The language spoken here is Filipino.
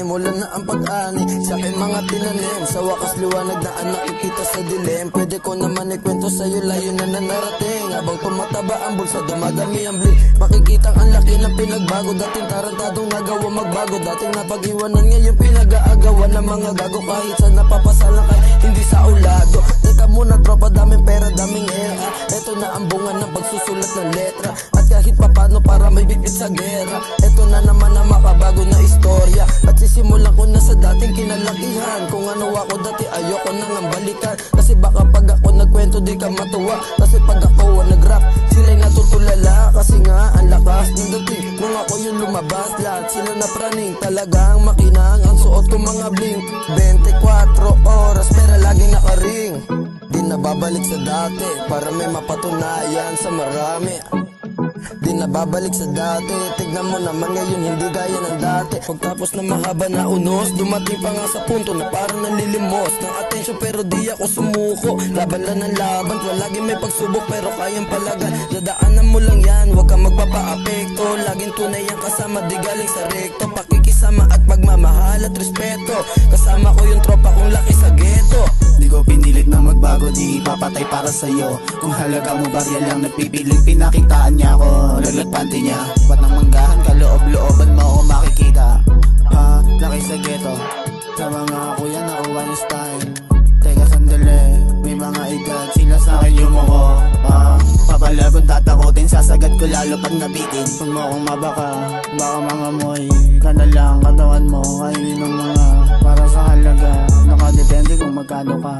nagsisimula na ang pag-ani sa aking mga tinanim. Sa wakas liwanag na ang nakikita sa dilim. Pwede ko naman ikwento sa'yo layo na narating. Habang tumataba ang bulsa, dumadami ang bling. Makikitang ang laki ng pinagbago. Dating tarantadong nagawa magbago. Dating napag-iwanan, ngayon pinag-aagawan ng mga gago. Kahit saan napapasalang kahit hindi sa ulado. Teka muna tropa, daming pera, daming era. Eto na ang bunga ng pagsusulat ng letra. At kahit papano para may bibit sa gera. Eto na naman ang makabago na istorya. At sisimulan ko na sa dating kinalakihan. Kung ano ako dati ayoko nang ang balikan. Kasi baka pag ako nagkwento di ka matuwa. Kasi pag ako nag-rap sila'y natutulala. Kasi nga ang lakas ng dating nung ako yung lumabas. Lahat sila na praning talagang makinang. Ang suot ko mga bling 24 oras pero laging nakaring. Di na babalik sa dati para may mapatunayan sa marami. Di na babalik sa dati. Tignan mo naman ngayon hindi gaya ng dati. Pagtapos na mahaba na unos, dumating pa nga sa punto na parang nalilimos ng atensyon pero di ako sumuko. Laban lang ng laban, palagi may pagsubok pero kayang palagan. Dadaanan mo lang yan, huwag kang magpapa-apekto. Laging tunay ang kasama, di galing sa rekto. Pakikisama at pagmamahal at respeto. Kasama ko yung tropa kong laki sa ghetto. Di ko pinilit na magbago, di papatay para sa'yo. Kung halaga mo barya lang napipiling pinakitaan niya ako. Lulot panty niya, ba't nang manggahan ka loob-looban mo ako makikita. Ha, laki sa ghetto. Sa mga kuya nakuha yung style. Teka sandali, may mga edad sila sa akin yung mo. Papalagon tatakotin, sasagad ko lalo pag nabitin. Kung mo akong mabaka, baka mga moy ka na lang katawan mo. Kainin ng mga para sa halaga, nakadepende kung magkano ka.